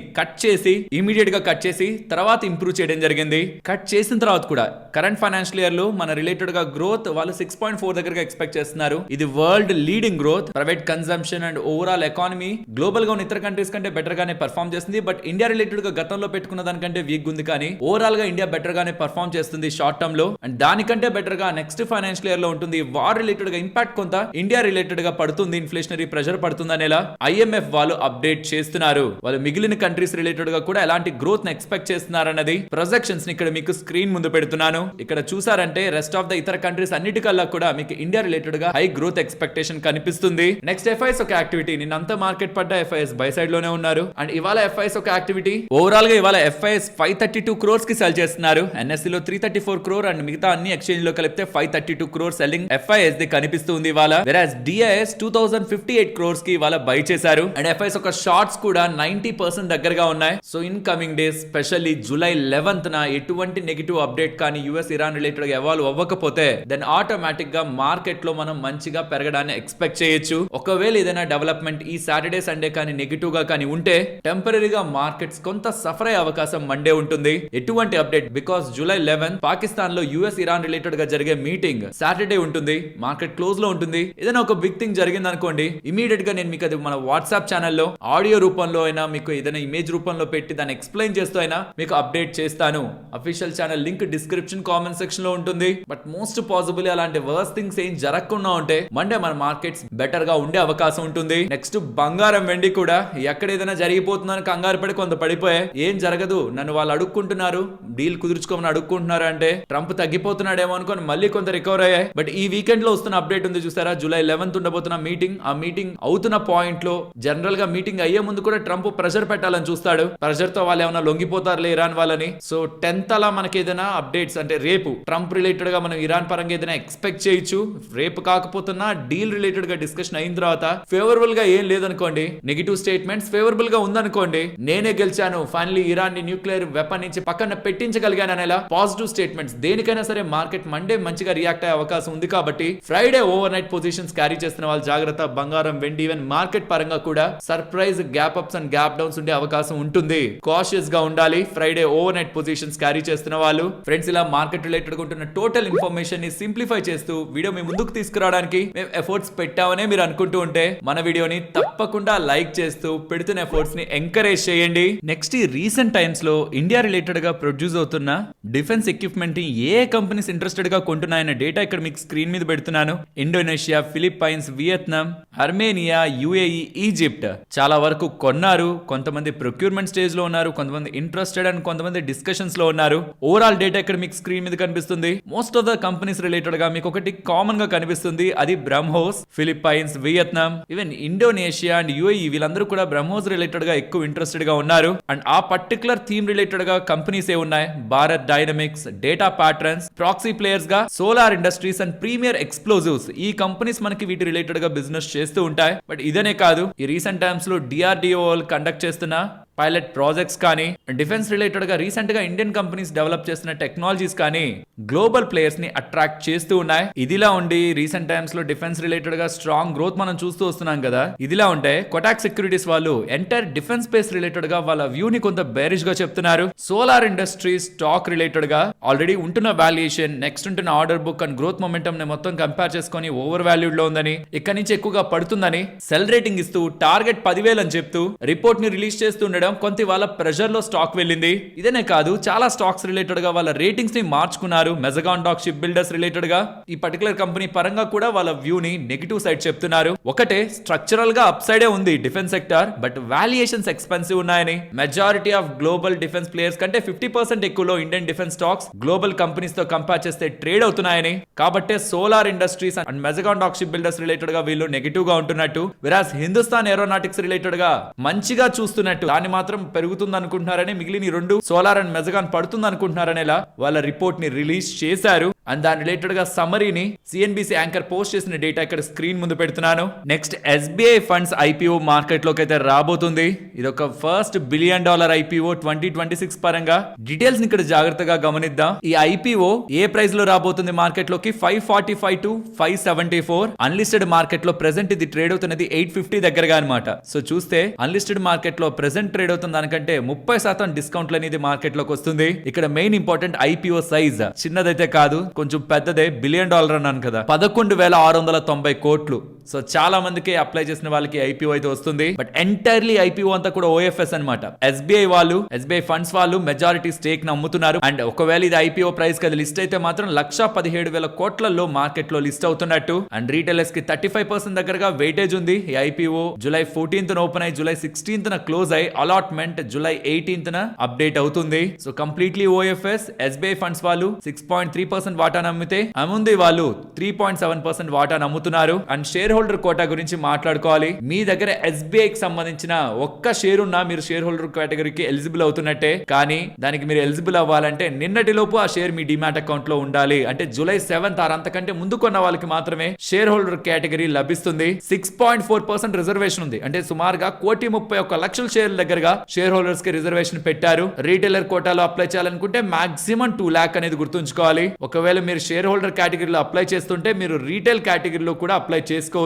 ఇమీడియట్ గా కట్ చేసి తర్వాత ఇంప్రూవ్ చేయడం జరిగింది. కట్ చేసిన తర్వాత కూడా కరెంట్ ఫైనాన్షియల్ ఇయర్ లో మన రిలేటెడ్ గా గ్రోత్ వాళ్ళు 6.4 దగ్గరగా ఎక్స్పెక్ట్ చేస్తున్నారు. ఇది world leading growth. Private consumption and overall economy global గా ఉన్న ఇతర కంట్రీస్ కంటే బెటర్ గానే పర్ఫార్మ్ చేస్తుంది. బట్ ఇండియా రిలేటెడ్ గా గతంలో పెట్టుకున్న దానికంటే వీక్ ఉంది. కానీ ఓవరాల్ గా ఇండియా బెటర్ గానే పర్ఫార్మ్ చేస్తుంది షార్ట్ టర్మ్ లో. అండ్ దానికంటే బెటర్ గా నెక్స్ట్ ఫైనాన్షియల్ ఇయర్ లో ఉంటుంది. వార్ రిలేటెడ్ గా ఇంపాక్ట్ కొంత ఇండియా రిలేటెడ్ గా పడుతుంది, ఇన్ఫ్లేషనరీ ప్రెషర్ పడుతుంది అనేలా IMF వాళ్ళు అప్డేట్ చేస్తున్నారు. వాళ్ళు మిగిలిన కంట్రీస్ రిలేటెడ్ గా కూడా ఎలాంటి గ్రోత్ ని ఎక్స్పెక్ట్ చేస్తున్నారన్నది ప్రొజెక్షన్స్ ని ఇక్కడ మీకు స్క్రీన్ ముందు పెడుతున్నాను. ఇక్కడ చూసారంటే రెస్ట్ ఆఫ్ ద ఇతర కంట్రీస్ అన్నిటికల్లా కూడా మీకు ఇండియా రిలేటెడ్ గా హై గ్రోత్ ఎక్స్పెక్టేషన్ కనిపిస్తుంది. నెక్స్ట్ FIS ఒక యాక్టివిటీ, నిన్నంతా మార్కెట్ పడ్డ FIS బై సైడ్ లోనే ఉన్నారు. అండ్ ఇవాళ FIS ఒక యాక్టివిటీ, ఓవరాల్ గా ఇవాళ FIS 532 crores కి సెల్ చేస్తున్నారు. NSE లో 334 crore అండ్ మిగతా అన్ని ఎక్స్చేంజ్ లో కలిపితే 532 crore సెల్లింగ్ FIS ది కనిపిస్తుంది ఇవాళ. వెరాస్ DIS 2058 crores కి ఇవాళ బై చేశారు. అండ్ FIS ఒక షార్ట్స్ కూడా 90% దగ్గరగా ఉన్నాయి. So in coming days specially July 11th ఎటువంటి నెగిటివ్ అప్డేట్ కానీ US ఇరాన్ రిలేటెడ్ గా ఎవాల్వ్ అవ్వకపోతే దెన్ ఆటోమేటిక్ గా మార్కెట్ లో మనం మంచిగా పెరగడాన్ని ఎక్స్పెక్ట్ చేయొచ్చు. ఒకవేళ ఏదైనా డెవలప్మెంట్ ఈ సాటర్డే సండే కానీ నెగిటివ్ గా కానీ ఉంటే టెంపరీగా మార్కెట్స్ కొంత సఫర్ అయ్యే అవకాశం మండే ఉంటుంది. ఎటువంటి అప్డేట్, బికాస్ జూలై 11 పాకిస్తాన్ లో US ఇరాన్ రిలేటెడ్ గా జరిగే మీటింగ్ సాటర్డే ఉంటుంది, మార్కెట్ క్లోజ్ లో ఉంటుంది. ఏదైనా ఒక బిగ్ థింగ్ జరిగింది అనుకోండి, ఇమీడియట్ గా నేను మీకు అది మన వాట్సాప్ ఛానల్లో ఆడియో రూపంలో అయినా, మీకు ఏదైనా ఇమేజ్ రూపంలో పెట్టి దాన్ని ఎక్స్ప్లెయిన్ చేస్తూ అయినా మీకు అప్డేట్ చేస్తాను. Official channel link description comment section లో ఉంటుంది. బట్ మోస్ట్ పాసిబుల్ అలాంటి వర్స్ థింగ్స్ ఏం జరగకుండా ఉంటే మండే మన మార్కెట్స్ బెటర్ గా ఉండే అవకాశం ఉంటుంది. నెక్స్ట్ బంగారం, వెండి కూడా ఎక్కడ ఏదైనా జరిగిపోతుందని కంగారు పడి కొంత పడిపోయాయి. ఏం జరగదు, నన్ను వాళ్ళు అడుక్కుంటున్నారు, డీల్ కుదుర్చుకోమని అడుక్కుంటున్నారు అంటే ట్రంప్ తగ్గిపోతున్నాడేమో అనుకోని మళ్ళీ కొంత రికవర్ అయ్యాయి. బట్ ఈ వీకెండ్ లో వస్తున్న అప్డేట్ ఉంది చూసారా, జూలై 11th ఉండబోతున్న మీటింగ్. ఆ మీటింగ్ అవుతున్న పాయింట్ లో జనరల్ గా మీటింగ్ అయ్యే ముందు కూడా ట్రంప్ ప్రెషర్ పెట్టాలని చూస్తాడు. ప్రెషర్ తో వాళ్ళు ఏమైనా లొంగిపోతారులే ఇరాన్ వాళ్ళని. సో 10th అలా మనకి ఏదైనా అప్డేట్స్ అంటే రేపు ట్రంప్ రిలేటెడ్ గా మనం ఇరాన్ పరంగా ఏదైనా ఎక్స్పెక్ట్ చేయొచ్చు. రేపు కాకపోతున్నా డీల్ రిలేటెడ్ గా డిస్కషన్ అయిన తర్వాత ఫేవరబుల్ గా ఏం లేదనుకోండి, నెగిటివ్ స్టేట్మెంట్స్ ఫేవరబుల్ గా ఉందనుకోండి, నేనే గెలిచాను, ఫైనల్లీ ఇరాన్ ని న్యూక్లియర్ వెపన్ నుంచి పక్కన పెట్టించ తగ్గించగలిగాను అనేలా పాజిటివ్ స్టేట్మెంట్స్. దేనికైనా సరే మార్కెట్ మండే మంచిగా రియాక్ట్ అయ్యే అవకాశం ఉంది కాబట్టి Friday over night positions carry చేస్తున్న వాళ్ళు జాగ్రత్త. బంగారం, వెండి, ఈవెన్ మార్కెట్ పరంగా కూడా surprise gap ups and gap downs ఉండే అవకాశం ఉంటుంది. కాషియస్ గా ఉండాలి Friday over night positions carry చేస్తున్న వాళ్ళు. ఫ్రెండ్స్, ఇలా మార్కెట్ రిలేటెడ్ గా ఉంటున్న టోటల్ ఇన్ఫర్మేషన్ ని సింప్లిఫై చేస్తూ వీడియో మీ ముందుకు తీసుకురావడానికి మేము ఎఫర్ట్స్ పెట్టామనే మీరు అనుకుంటూ ఉంటే మన వీడియోని తప్పకుండా లైక్ చేస్తూ పెడుతున్న ఎఫర్ట్స్ ని ఎంకరేజ్ చేయండి. నెక్స్ట్, ఈ రీసెంట్ టైమ్స్ లో ఇండియా రిలేటెడ్ గా ప్రొడ్యూస్ అవుతున్న డిఫెన్స్ ఎక్విప్మెంట్ ని ఏ కంపెనీస్ ఇంట్రెస్టెడ్ గా కొంటున్నాయన్న డేటా ఇక్కడ మీకు స్క్రీన్ మీద పెడుతున్నాను. Indonesia, Philippines, Vietnam, Armenia, UAE, Egypt చాలా వరకు కొన్నారు. కొంతమంది ప్రొక్యూర్మెంట్ స్టేజ్ లో ఉన్నారు, కొంతమంది ఇంట్రెస్టెడ్ అండ్ కొంతమంది డిస్కషన్స్ లో ఉన్నారు. ఓవరాల్ డేటా ఇక్కడ మీకు స్క్రీన్ మీద కనిపిస్తుంది. Most of the companies related గా మీకు ఒకటి కామన్ గా కనిపిస్తుంది, అది BrahMos. Philippines, Vietnam, even Indonesia and UAE వీళ్ళందరూ కూడా బ్రహ్మోస్ రిలేటెడ్ గా ఎక్కువ ఇంట్రెస్టెడ్ గా ఉన్నారు. అండ్ ఆ పర్టికులర్ థీమ్ రిలేటెడ్ గా కంపెనీస్ ఏ ఉన్నాయి, Bharat Dynamics, Data Patterns, proxy players గా Solar Industries and Premier Explosives. ఈ కంపెనీస్ మనకి వీటి రిలేటెడ్ గా బిజినెస్ చేస్తూ ఉంటాయి. బట్ ఇదనే కాదు, ఈ రీసెంట్ టైమ్స్ లో డిఆర్డిఓ కండక్ట్ చేస్తున్న పైలట్ ప్రాజెక్ట్స్ కానీ, డిఫెన్స్ రిలేటెడ్ గా రీసెంట్ గా ఇండియన్ కంపెనీస్ డెవలప్ చేస్తున్న టెక్నాలజీస్ కానీ గ్లోబల్ ప్లేయర్స్ ని అట్రాక్ట్ చేస్తూ ఉన్నాయి. ఇదిలా ఉండి రీసెంట్ టైమ్స్ లో డిఫెన్స్ రిలేటెడ్ గా స్ట్రాంగ్ గ్రోత్ మనం చూస్తూ వస్తున్నాం కదా. ఇదిలా ఉంటే కొటాక్ సెక్యూరిటీస్ వాళ్ళు ఎంటైర్ డిఫెన్స్ స్పేస్ రిలేటెడ్ గా వాళ్ళ వ్యూ ని కొంత బేరిష్ గా చెప్తున్నారు. సోలార్ ఇండస్ట్రీస్ స్టాక్ రిలేటెడ్ గా ఆల్రెడీ ఉంటున్న వాల్యుయేషన్, నెక్స్ట్ ఉంటున్న order book and growth momentum ని మొత్తం కంపేర్ చేసుకుని ఓవర్ వాల్యూడ్ లో ఉందని, ఇక్కడ నుంచి ఎక్కువగా పడుతుందని సెల్ రేటింగ్ ఇస్తూ టార్గెట్ 10,000 అని చెప్తూ రిపోర్ట్ ని రిలీజ్ చేస్తుండడం కొంత వాళ్ళ ప్రెషర్ లో స్టాక్ వెళ్ళింది. ఇదనే కాదు, చాలా స్టాక్స్ రిలేటెడ్ గా వాళ్ళ రేటింగ్స్ ని మార్చుకున్నారు. Mazagon dock ship builders related గా ఈ పర్టికులర్ కంపెనీ పరంగా కూడా వాళ్ళ వ్యూ ని నెగిటివ్ సైడ్ చెప్తున్నారు. ఒకటే, స్ట్రక్చరల్ గా అప్ సైడే ఉంది defence sector, but valuations expensive ఉన్నాయని. Majority of global defence players కంటే 50% ఎక్కువలో Indian defence stocks global companies తో కంపేర్ చేస్తే ట్రేడ్ అవుతున్నాయని. కాబట్టే Solar Industries and Mazagon dock ship builders related గా వీళ్ళు నెగిటివ్ గా ఉంటున్నట్టు, విరాజ్ హిందుస్థాన్ ఏరోనాటిక్స్ రిలేటెడ్ గా మంచిగా చూస్తున్నట్టు, దాన్ని మాత్రం పెరుగుతుంది అనుకుంటున్నారని, మిగిలిన ఈ రెండు సోలార్ అండ్ మెజగాన్ పడుతుంది అనుకుంటున్నారనేలా వాళ్ళ రిపోర్ట్ ని రిలీజ్ చేశారు. అండ్ దాని రిలేటెడ్ గా సమరీని సిఎన్బిసి యాంకర్ పోస్ట్ చేసిన డేటా ఇక్కడ స్క్రీన్ ముందు పెడుతున్నాను. Next, SBI funds IPO market లోకి అయితే రాబోతుంది. ఇది ఒక ఫస్ట్ $1 బిలియన్ ఐపీఓ 2026 పరంగా. డీటెయిల్స్ ఇక్కడ జాగ్రత్తగా గమనిద్దాం. ఈ ఐపీఓ ఏ ప్రైస్ లో రాబోతుంది మార్కెట్ లోకి, 545 to 574. అన్లిస్టెడ్ మార్కెట్ లో ప్రెసెంట్ ఇది ట్రేడ్ అవుతున్నది 850 దగ్గరగా అనమాట. సో చూస్తే అన్లిస్టెడ్ మార్కెట్ లో ప్రెసెంట్ ట్రేడ్ అవుతుంది దానికంటే 30% డిస్కౌంట్ అనేది మార్కెట్ లోకి వస్తుంది. ఇక్కడ మెయిన్ ఇంపార్టెంట్ ఐపీఓ సైజ్ చిన్నదైతే కాదు, కొంచెం పెద్దదే. $1 బిలియన్ అన్నాను కదా, 11,690 కోట్లు. సో చాలా మందికి అప్లై చేసిన వాళ్ళకి ఐపీఓ అయితే వస్తుంది. బట్ ఎంటైర్లీ ఐపీఓ అంతా కూడా ఓఎఫ్ఎస్ అనమాట. ఎస్బీఐ వాళ్ళు, ఎస్బీఐ ఫండ్స్ వాళ్ళు మెజారిటీ స్టేక్ ని అమ్ముతున్నారు. అండ్ ఒకవేళ ఇది ఐపీఓ ప్రైస్ కి లిస్ట్ అయితే మాత్రం 1,17,000 కోట్లలో మార్కెట్ లో లిస్ట్ అవుతున్నట్టు. అండ్ రీటైలర్స్ కి 35% దగ్గరగా వెయిటేజ్ ఉంది. ఈ ఐపీఓ జూలై 14th ఓపెన్ అయి జూలై 16th క్లోజ్ అయి అలాట్మెంట్ జూలై 18th అప్డేట్ అవుతుంది. So completely OFS. SBI funds వాళ్ళు 6.3% వాటాను అమ్మితే అముంది వాళ్ళు 3.7% వాటాను అమ్ముతున్నారు. అండ్ షేర్ హోల్డర్ కోటా గురించి మాట్లాడుకోవాలి. మీ దగ్గర ఎస్బీఐ కి సంబంధించిన ఒక్క షేర్ ఉన్నా మీరు షేర్ హోల్డర్ కేటగిరీకి ఎలిజిబుల్ అవుతున్నట్టే. కానీ దానికి మీరు ఎలిజిబుల్ అవ్వాలంటే నిన్నటి లోపు ఆ షేర్ మీ డిమాట్ అకౌంట్ లో ఉండాలి. అంటే జూలై 7th అంతకంటే ముందు కొన్న వాళ్ళకి మాత్రమే షేర్ హోల్డర్ కేటగిరీ లభిస్తుంది. 6.4% రిజర్వేషన్ ఉంది. అంటే సుమారుగా 1,31,00,000 షేర్ల దగ్గరగా షేర్ హోల్డర్స్ కి రిజర్వేషన్ పెట్టారు. రీటైలర్ కోటాలో అప్లై చేయాలనుకుంటే మాక్సిమం 2 lakh అనేది గుర్తుంచుకోవాలి. ఒకవేళ మీరు షేర్ హోల్డర్ కేటగిరీలో అప్లై చేస్తుంటే మీరు రీటైల్ కేటగిరీలో కూడా అప్లై చేసుకోవచ్చు.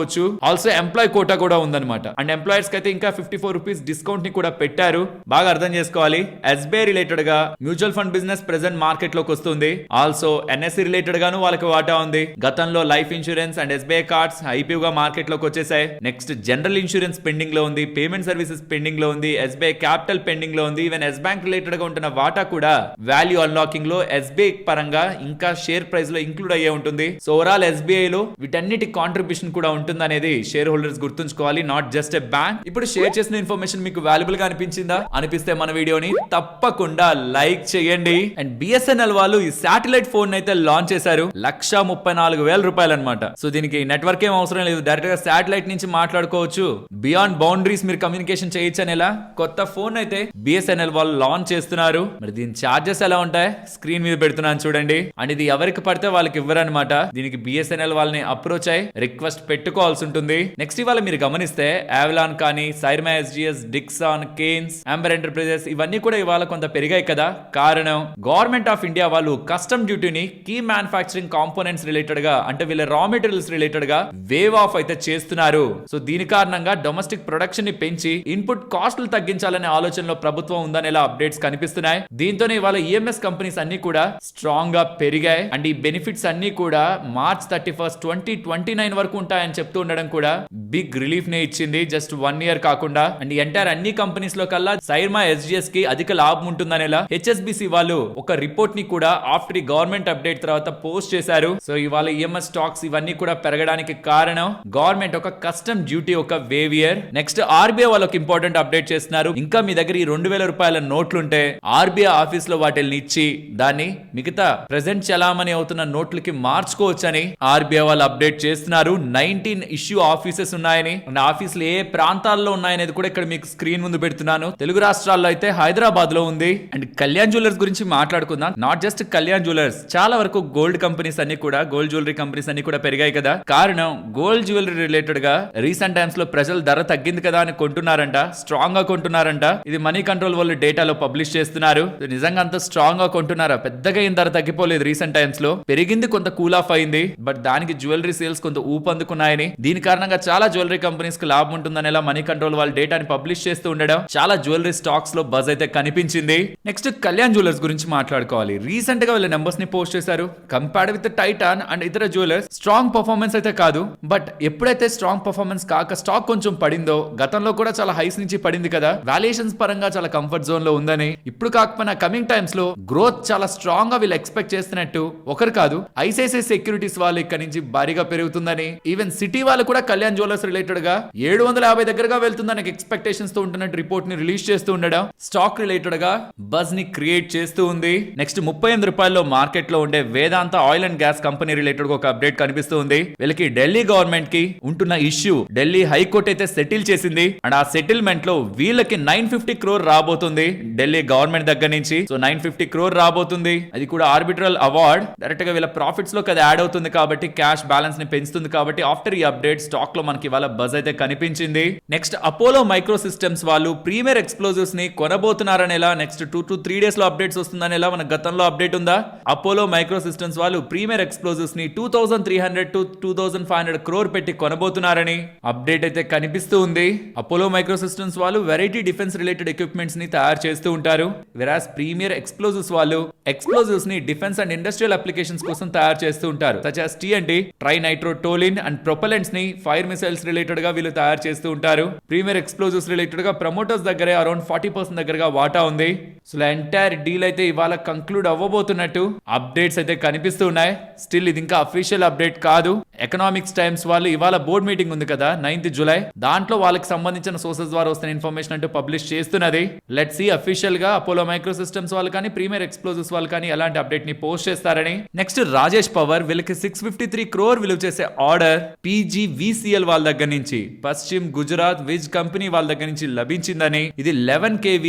ఆల్సో ఎంప్లాయ్ కోటా కూడా ఉందన్నమాట. అండ్ ఎంప్లాయర్స్ కి అయితే ఇంకా ₹54 డిస్కౌంట్ ని కూడా పెట్టారు. బాగా అర్థం చేసుకోవాలి. ఎస్బీఐ రిలేటెడ్ గా mutual fund business present market లోకి వస్తుంది. ఆల్సో ఎన్ఎస్సి రిలేటెడ్ గాను వాళ్ళకి వాటా ఉంది. గతంలో life insurance and SBI cards IPO గా మార్కెట్ లోకి వచ్చేసాయి. నెక్స్ట్ జనరల్ ఇన్సూరెన్స్ పెండింగ్ లో ఉంది, పేమెంట్ సర్వీసెస్ పెండింగ్ లో ఉంది, ఎస్బీఐ క్యాపిటల్ పెండింగ్ లో ఉంది. ఈవెన్ ఎస్ బ్యాంక్ రిలేటెడ్ గా ఉంటున్న వాటా కూడా వాల్యూ అన్లాకింగ్ లో ఎస్బీఐ పరంగా ఇంకా షేర్ ప్రైస్ లో ఇంక్లూడ్ అయ్యే ఉంటుంది. సో ఓవరాల్ ఎస్బీఐ లో వీటన్నిటి కాంట్రిబ్యూషన్ కూడా ఉంటుంది అనేది షేర్ హోల్డర్స్ గుర్తుంచుకోవాలి. Not just a bank. ఇప్పుడు షేర్ చేసిన ఇన్ఫర్మేషన్ మీకు వాల్యుబుల్ గా అనిపించిందా? అనిపిస్తే మన వీడియోని తప్పకుండా లైక్ చేయండి. అండ్ బిఎస్ఎన్ఎల్ వాళ్ళు ఈ శాటిలైట్ ఫోన్ అయితే లాంచ్ చేశారు. ₹134,000 అనమాట. సో దీనికి నెట్వర్క్ ఏం అవసరం లేదు, డైరెక్ట్ గా శాటిలైట్ నుంచి మాట్లాడుకోవచ్చు. బియాండ్ బౌండరీస్ మీరు కమ్యూనికేషన్ చేయొచ్చు అనేలా కొత్త ఫోన్ అయితే బిఎస్ఎన్ఎల్ వాళ్ళు లాంచ్ చేస్తున్నారు. మరి దీని చార్జెస్ ఎలా ఉంటాయి స్క్రీన్ మీద పెడుతున్నాను చూడండి. అండ్ ఇది ఎవరికి పడితే వాళ్ళకి ఇవ్వరనమాట. దీనికి బిఎస్ఎన్ఎల్ వాళ్ళని అప్రోచ్ అయ్యి రిక్వెస్ట్ పెట్టుకో ఎదుర్కోవాల్సి ఉంటుంది. నెక్స్ట్ ఇవాళ మీరు గమనిస్తే ఆవలాన్ కానీ, Syrma SGS, Dixon, Kaynes, Amber Enterprises ఇవన్నీ కూడా ఇవాళ కొంత పెరిగాయి కదా. కారణం గవర్నమెంట్ ఆఫ్ ఇండియా వాళ్ళు కస్టమ్ డ్యూటీని కీ మ్యానుఫాక్చరింగ్ కాంపోనెంట్స్ రిలేటెడ్ గా, అంటే వీళ్ళ రా మెటీరియల్స్ రిలేటెడ్ గా వేవ్ ఆఫ్ అయితే చేస్తున్నారు. సో దీని కారణంగా డొమెస్టిక్ ప్రొడక్షన్ ని పెంచి ఇన్పుట్ కాస్టులు తగ్గించాలనే ఆలోచనలో ప్రభుత్వం ఉందనేలా అప్డేట్స్ కనిపిస్తున్నాయి. దీంతోనే ఇవాళ ఈఎంఎస్ కంపెనీస్ అన్ని కూడా స్ట్రాంగ్ గా పెరిగాయి. అండ్ ఈ బెనిఫిట్స్ అన్ని కూడా మార్చ్ 31, 2029 వరకు ఉంటాయని చెప్తూ ఉండడం కూడా బిగ్ రిలీఫ్ నే ఇచ్చింది. జస్ట్ 1 ఇయర్ కాకుండా. అండ్ ఎంటైర్ అన్ని కంపెనీస్ లో కల్లా సైర్మా ఎస్జిఎస్ కి అధిక లాభం ఉంటుందనేలా హెచ్ఎస్బిసి వాళ్ళు ఒక రిపోర్ట్ ని కూడా ఆఫ్టర్ ఈ గవర్నమెంట్ అప్డేట్ తర్వాత పోస్ట్ చేశారు. సో ఇవాళ ఈఎంఎస్ స్టాక్స్ ఇవన్నీ కూడా పెరగడానికి కారణం గవర్నమెంట్ ఒక కస్టమ్ డ్యూటీ, ఒక వేవియర్. నెక్స్ట్ ఆర్బీఐ వాళ్ళకి ఇంపార్టెంట్ అప్డేట్ చేస్తున్నారు. ఇంకా మీ దగ్గర ఈ 2000 రూపాయల నోట్లుంటే ఆర్బీఐ ఆఫీస్ లో వాటిని ఇచ్చి దాన్ని మిగతా ప్రెసెంట్ చలామణి అవుతున్న నోట్లకి మార్చుకోవచ్చని ఆర్బీఐ వాళ్ళు అప్డేట్ చేస్తున్నారు. 19 ఇష్యూ ఆఫీసెస్ ఉన్నాయని, ఆఫీసులు ఏ ప్రాంతాల్లో ఉన్నాయనేది కూడా ఇక్కడ మీకు స్క్రీన్ ముందు పెడుతున్నాను. తెలుగు రాష్ట్రాల్లో అయితే హైదరాబాద్ లో ఉంది. అండ్ కళ్యాణ్ జ్యువెలర్స్ గురించి మాట్లాడుకుందాం. నాట్ జస్ట్ కళ్యాణ్ జ్యువెలర్స్, చాలా వరకు గోల్డ్ కంపెనీస్ అన్ని కూడా, గోల్డ్ జ్యువెలరీ కంపెనీస్ అన్ని కూడా పెరిగాయి కదా. కారణం గోల్డ్ జ్యువెలరీ రిలేటెడ్ గా రీసెంట్ టైమ్స్ లో ప్రజలు ధర తగ్గింది కదా అని కొంటున్నారంట, స్ట్రాంగ్ గా కొంటున్నారంట. ఇది మనీ కంట్రోల్ వాళ్ళు డేటాలో పబ్లిష్ చేస్తున్నారు. నిజంగా అంత స్ట్రాంగ్ గా కొంటున్నారా? పెద్దగా ఏం ధర తగ్గిపోలేదు. రీసెంట్ టైమ్స్ లో పెరిగింది, కొంత కూల్ ఆఫ్ అయింది. బట్ దానికి జ్యువెలరీ సేల్స్ కొంత ఊపందుకున్నాయని, దీని కారణంగా చాలా జ్యువెలరీ కంపెనీస్ కి లాభం ఉంటుందని మనీ కంట్రోల్ వాళ్ళ డేటాని పబ్లిష్ చేస్తూ ఉండడం చాలా జ్యువెలరీ స్టాక్స్ లో బజ్ అయితే కనిపించింది. నెక్స్ట్ కళ్యాణ్ జ్యువెలర్స్ గురించి మాట్లాడుకోవాలి. రీసెంట్ గా వీళ్ళ నెంబర్స్ ని పోస్ట్ చేశారు. కంపేర్డ్ విత్ టైటాన్ అండ్ ఇతర జ్యువెలర్స్ స్ట్రాంగ్ పర్ఫార్మెన్స్ అయితే కాదు. బట్ ఎప్పుడైతే స్ట్రాంగ్ పర్ఫార్మెన్స్ కాక స్టాక్ కొంచెం పడిందో, గతంలో కూడా చాలా హైస్ నుంచి పడింది కదా, వాల్యుయేషన్స్ పరంగా చాలా కంఫర్ట్ జోన్ లో ఉందని, ఇప్పుడు కాకపోయినా కమింగ్ టైమ్స్ లో గ్రోత్ చాలా స్ట్రాంగ్ గా వీళ్ళు ఎక్స్పెక్ట్ చేస్తున్నట్టు ఒకరు కాదు, ఐసిఐసిఐ సెక్యూరిటీస్ వాళ్ళు ఇక్కడ నుంచి భారీగా పెరుగుతుందని, ఈవెన్ సిటీ వాళ్ళు కూడా కళ్యాణ్ జ్యువెలర్స్ రిలేటెడ్ గా 750 దగ్గరగా వెళ్తుందని ఎక్స్పెక్టేషన్స్ తో ఉంటున్నట్టు రిపోర్ట్ ని రిలీజ్ చేస్తూ ఉండడం స్టాక్ రిలేటెడ్ గా బజ్ ని క్రియేట్ చేస్తూ ఉంది. నెక్స్ట్ 38 రూపాయల్లో మార్కెట్ లో ఉండే Vedanta oil and gas company related గా ఒక అప్డేట్ కనిపిస్తూ ఉంది. వీళ్ళకి ఢిల్లీ గవర్నమెంట్ కి ఉంటున్న ఇష్యూ ఢిల్లీ హైకోర్టు అయితే సెటిల్ చేసింది. అండ్ ఆ సెటిల్మెంట్ లో వీళ్ళకి 950 crore రాబోతుంది ఢిల్లీ గవర్నమెంట్ దగ్గర నుంచి. సో 950 crore రాబోతుంది. అది కూడా ఆర్బిట్రల్ అవార్డ్, డైరెక్ట్ గా వీళ్ళ ప్రాఫిట్స్ లోకి అది యాడ్ అవుతుంది కాబట్టి క్యాష్ బ్యాలెన్స్ ని పెంచుతుంది కాబట్టి ఆఫ్టర్ ఈ అప్డేట్ స్టాక్ లో మనకి ఇవాళ బజ్ అయితే కనిపించింది. నెక్స్ట్ అపోలో మైక్రో సిస్టమ్స్ వాళ్ళు ప్రీమియర్ ఎక్స్ప్లోజివ్స్ ని కొనబోతున్నారనేలా నెక్స్ట్ 2 to 3 డేస్ లో అప్డేట్స్ వస్తుందనేలా మన గతంలో అప్డేట్ ఉందా? అపోలో మైక్రో సిస్టమ్స్ వాళ్ళు ప్రీమియర్ ఎక్స్ప్లోజివ్స్ ని 2300 to 2500 crore పెట్టి కొనబోతున్నారని అప్డేట్ అయితే కనిపిస్తూ ఉంది. అపోలో మైక్రో సిస్టమ్స్ వాళ్ళు వెరైటీ డిఫెన్స్ రిలేటెడ్ ఎక్విప్మెంట్స్ ని తయారు చేస్తూ ఉంటారు. వెరాస్ ప్రీమియర్ ఎక్స్ప్లోజివ్స్ వాళ్ళు ఎక్స్ప్లోజివ్స్ ని డిఫెన్స్ అండ్ ఇండస్ట్రియల్ అప్లికేషన్స్ కోసం తయారు చేస్తూ ఉంటారు. Such as TNT, trinitrotoluene and propellants ని ఫైర్ మిసైల్స్ రిలేటెడ్ గా వీళ్ళు తయారు చేస్తూ ఉంటారు. ప్రీమియర్ ఎక్స్ప్లోజివ్స్ రిలేటెడ్ గా ప్రమోటర్స్ దగ్గరే అరౌండ్ 40% దగ్గరగా వాటా ఉంది. సో ఎంటైర్ డీల్ అయితే ఇవాళ కంక్లూడ్ అవ్వబోతున్నట్టు అప్డేట్స్ అయితే కనిపిస్తూ ఉన్నాయి. స్టిల్ ఇది ఇంకా అఫీషియల్ అప్డేట్ కాదు. ఎకనామిక్స్ టైమ్స్ వాళ్ళు ఇవాళ బోర్డ్ మీటింగ్ ఉంది కదా 9th July, దాంట్లో వాళ్ళకి సంబంధించిన సోర్సెస్ ద్వారా వస్తున్న ఇన్ఫర్మేషన్ అంటూ పబ్లిష్ చేస్తున్నది. లెట్స్ సీ అఫీషియల్ గా అపోలో మైక్రో సిస్టమ్స్ వాళ్ళు కానీ ప్రీమియర్ ఎక్స్ప్లోజివ్స్ వాళ్ళు కానీ ఎలాంటి అప్డేట్ ని పోస్ట్ చేస్తారని. నెక్స్ట్ రాజేష్ పవర్ వీళ్ళకి 653 crore విలువ చేసే ఆర్డర్ PGVCL వాళ్ళ దగ్గర నుంచి, పశ్చిమ్ గుజరాత్ విజ్ కంపెనీ వాళ్ళ దగ్గర నుంచి లభించిందని. ఇది 11 kV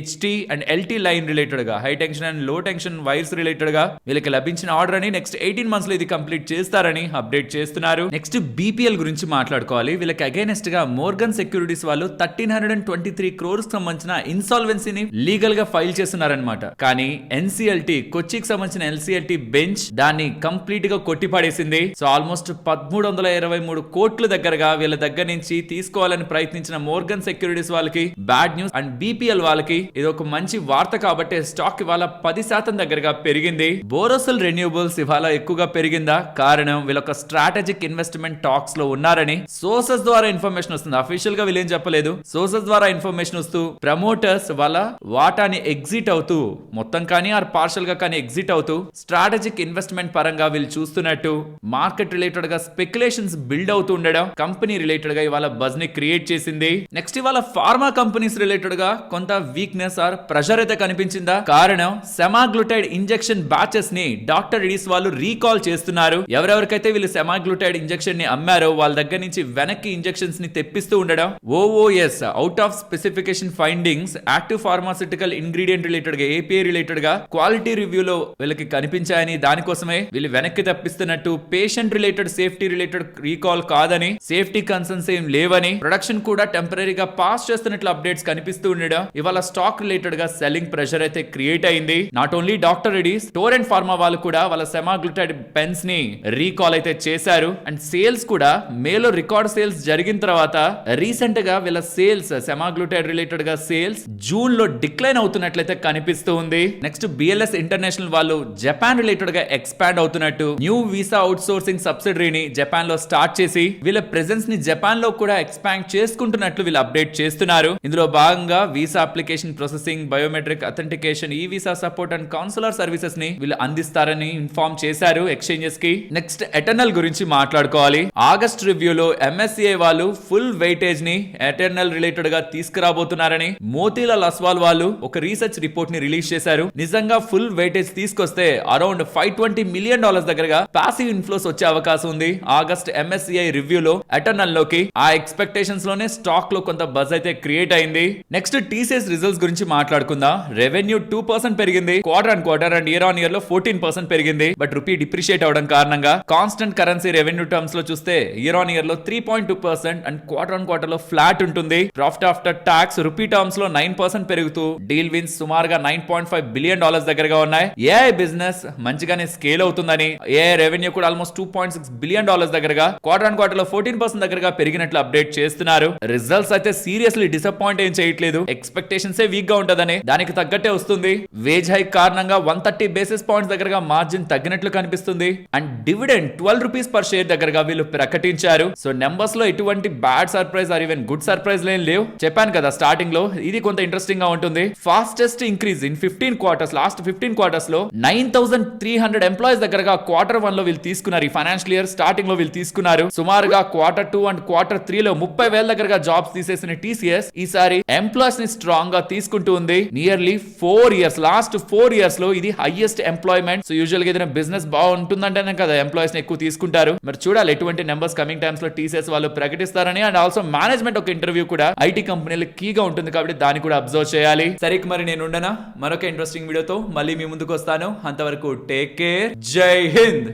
HT and LT line related గా, హై టెన్షన్ అండ్ లో టెన్షన్ వైర్స్ రిలేటెడ్ గా వీళ్ళకి లభించిన ఆర్డర్ అని నెక్స్ట్ 18 months లో ఇది కంప్లీట్ చేస్తారని అప్డేట్ చేస్తున్నారు. నెక్స్ట్ BPL గురించి మాట్లాడుకోవాలి. వీళ్ళకి అగైనెస్ట్ గా మోర్గన్ సెక్యూరిటీస్ వాళ్ళు 1323 crores సంబంధించిన ఇన్సాల్వెన్సీని లీగల్ గా ఫైల్ చేస్తున్నారనమాట. కానీ NCLT కొచ్చికి సంబంధించిన NCLT బెంచ్ దాన్ని కంప్లీట్ గా కొట్టిపడేసింది. సో ఆల్మోస్ట్ 1323 కోట్ల దగ్గరగా వీళ్ళ దగ్గర నుంచి తీసుకోవాలని ప్రయత్నించిన మోర్గన్ సెక్యూరిటీస్ వాళ్ళకి బ్యాడ్ న్యూస్. అండ్ BPL వాళ్ళకి ఇది ఒక మంచి వార్త కాబట్టి స్టాక్ ఇవాళ 10% దగ్గరగా పెరిగింది. బోరోసిల్ రెన్యూబుల్స్ ఇవాళ ఎక్కువగా పెరిగిందా? కారణం వీళ్ళొక స్ట్రాటజిక్ ఇన్వెస్ట్మెంట్ టాక్స్ లో ఉన్నారని సోర్సెస్ ద్వారా ఇన్ఫర్మేషన్ వస్తుంది. అఫీషియల్ గా వీళ్ళేం చెప్పలేదు. సోర్సెస్ ద్వారా ఇన్ఫర్మేషన్ వస్తూ ప్రమోటర్స్ వాళ్ళ వాటాని ఎగ్జిట్ అవుతూ, మొత్తం కానీ ఆర్ పార్షల్ గా కానీ ఎగ్జిట్ అవుతూ స్ట్రాటజిక్ ఇన్వెస్ట్మెంట్ పరంగా వీళ్ళు చూస్తున్నట్టు మార్కెట్ రిలేటెడ్ గా స్పెక్యులేషన్స్ బిల్డ్ అవుతూ ఉండడం కంపెనీ రిలేటెడ్ గా ఇవాళ బజ్ ని క్రియేట్ చేసింది. నెక్స్ట్ ఇవాళ ఫార్మా కంపెనీస్ రిలేటెడ్ గా కొంత వీక్నెస్ ఆర్ ప్రెషర్ అయితే కనిపించిందా? కారణం సెమాగ్లూటైడ్ ఇంజెక్షన్ బ్యాచెస్ ని డాక్టర్ రెడీస్ వాళ్ళు రీకాల్ చేస్తున్నారు. ఎవరెవరికైతే వీళ్ళు సెమాగ్లూటైడ్ ఇంజెక్షన్ ని అమ్మారో వాళ్ళ దగ్గర నుంచి వెనక్కి ఇంజెక్షన్స్ ని తెప్పిస్తూ ఉండడం. OOS out of specification findings active pharmaceutical ingredient related గా, API రిలేటెడ్ గా క్వాలిటీ రివ్యూలో వీళ్ళకి కనిపించాయని దానికోసమే వీళ్ళు వెనక్కి తప్పిస్తున్నట్టు patient related safety related recall కాదని, సేఫ్టీ కన్సర్న్స్ ఏం లేవని, ప్రొడక్షన్ కూడా టెంపరీగా పాస్ చేస్తున్నట్లు అప్డేట్స్ కనిపిస్తూ ఉండడం ఇవాళ స్టాక్ రిలేటెడ్ గా సెల్లింగ్ ప్రెషర్ అయితే క్రియేట్ అయింది. Not only doctor Reddy's, Torrent pharma వాళ్ళు కూడా వాళ్ళ సెమాగ్లూటైడ్ పెన్స్ ని రీకాల్ అయితే చేశారు. అండ్ సేల్స్ కూడా మేలో రికార్డ్ సేల్స్ జరిగిన తర్వాత రీసెంట్ గా వీళ్ళ సేల్స్ సెమాగ్లూటైడ్ రిలేటెడ్ గా సేల్స్ జూన్ లో డిక్లైన్ అవుతున్నట్లయితే కనిపిస్తూ ఉంది. నెక్స్ట్ బిఎల్ఎస్ ఇంటర్నేషనల్ వాళ్ళు జపాన్ రిలేటెడ్ గా ఎక్స్పాండ్ అవుతున్నట్టు న్యూ వీసా అవుట్ సోర్సింగ్ సబ్సిడరీని జపాన్ లో స్టార్ట్ చేసి వీళ్ళ ప్రెజెన్స్ ని జపాన్ లో కూడా ఎక్స్పాండ్ చేసుకుంటున్నట్లు వీళ్ళు అప్డేట్ చేస్తున్నారు. ఇందులో భాగంగా visa application processing, biometric authentication, e visa support and consular services ని వీళ్ళు అందిస్తారని ఇన్ఫార్మ్ చేశారు ఎక్స్చేంజెస్ కి. నెక్స్ట్ ఎటర్నల్ గురించి మాట్లాడుకోవాలి. ఆగస్ట్ రివ్యూలో ఎంఎస్సిఐ వాళ్ళు ఫుల్ వెయిటేజ్ ని ఎటర్నల్ రిలేటెడ్ గా తీసుకురాబోతున్నారని మోతీలాల్ అస్వాల్ వాళ్ళు ఒక రీసెర్చ్ రిపోర్ట్ ని రిలీజ్ చేశారు. నిజంగా ఫుల్ వెయిటేజ్ తీసుకొస్తే అరౌండ్ $520 మిలియన్ దగ్గరగా పాసివ్ ఇన్ఫ్లోస్ వచ్చే అవకాశం ఉంది. ఆగస్ట్ ఎంఎస్సిఐ రివ్యూలో ఎటర్నల్ లోకి ఆ ఎక్స్పెక్టేషన్స్ లోనే స్టాక్ లో కొంత బజ్ అయితే క్రియేట్ అయింది. నెక్స్ట్ టీసీఎస్ రిజల్ట్స్ గురించి మాట్లాడుకుందాం. రెవెన్యూ 2% పెరిగింది quarter and quarter, and year on year లో 14% పెరిగింది. బట్ రూపీ డిప్రిషియేట్ అవడం కారణంగా కాన్స్టెంట్ కరెన్సీ రెవెన్యూ టర్మ్స్ లో చూస్తే ఇయర్ ఆన్ ఇయర్ లో 3.2% అండ్ క్వార్టర్ ఆన్ క్వార్టర్ లో ఫ్లాట్ ఉంటుంది. Profit after tax rupee terms లో 9% పెరుగుతూ డీల్ విన్స్ సుమారుగా $9.5 బిలియన్ దగ్గరగా ఉన్నాయి. ఏఐ బిజినెస్ మంచిగానే స్కేల్ అవుతుందని, ఏఐ రెవెన్యూ కూడా ఆల్మోస్ట్ $2.6 బిలియన్ దగ్గరగా క్వార్టర్ ఆన్ క్వార్టర్ లో 14% దగ్గరగా పెరిగినట్లు అప్డేట్ చేస్తున్నారు. రిజల్ట్స్ అయితే సీరియస్లీ డిసప్పాయింట్ ఏం చేయట్లేదు. ఎక్స్పెక్టేషన్స్ వీక్ గా ఉంటదని దానికి తగ్గట్టే వస్తుంది. వేజ్ హైక్ కారణంగా 130 బేసిస్ పాయింట్స్ దగ్గరగా మార్జిన్ తగ్గినట్లు కనిపిస్తుంది. అండ్ డివిడెండ్ ₹12 పర్ షేర్ దగ్గరగా వీళ్ళు ప్రకటించారు. సో నెంబర్స్ లో ఎటువంటి bad surprise or even good surprise లేవు. చెప్పాను కదా స్టార్టింగ్ లో ఇది కొంత ఇంట్రెస్టింగ్ గా ఉంటుంది. Fastest increase in 15 quarters, last 15 quarters లో 9,300 ఎంప్లాయీస్ దగ్గరగా క్వార్టర్ 1 లో వీళ్ళు తీసుకున్నారు. ఈ ఫైనాన్షియల్ ఇయర్ స్టార్టింగ్ లో వీళ్ళు తీసుకున్నారు. సుమారుగా క్వార్టర్ 2 అండ్ క్వార్టర్ 3 లో 30,000 దగ్గరగా జాబ్స్ తీసేసిన టీసీఎస్ ఈసారి ఎంప్లాయీస్ ని స్ట్రాంగ్ గా తీసుకుంటూ ఉంది. నియర్లీ 4 ఇయర్స్, లాస్ట్ 4 ఇయర్స్ లో ఇది హైయెస్ట్ ఎంప్లాయ్మెంట్. సో యూజువల్ గా ఏదైనా బిజినెస్ బాగుంటుందంటేనే కదా ఎంప్లాయీస్ ని ఎక్కువ తీసుకుంటారు. మరి చూడాలి ఎటువంటి నెంబర్స్ కమింగ్ టైమ్స్ లో టీసీఎస్ వాళ్ళు ప్రకటిస్తారని. అండ్ ఆల్సో మేనేజ్మెంట్ ఒక ఇంటర్వ్యూ కూడా ఐటీ కంపెనీలు కీగా ఉంటుంది కాబట్టి దాన్ని కూడా అబ్జర్వ్ చేయాలి. సరే మరి నేను ఉండనా, మరొక ఇంట్రెస్టింగ్ వీడియోతో మళ్ళీ మీ ముందుకు వస్తాను. అంతవరకు టేక్ కేర్, జై హింద్.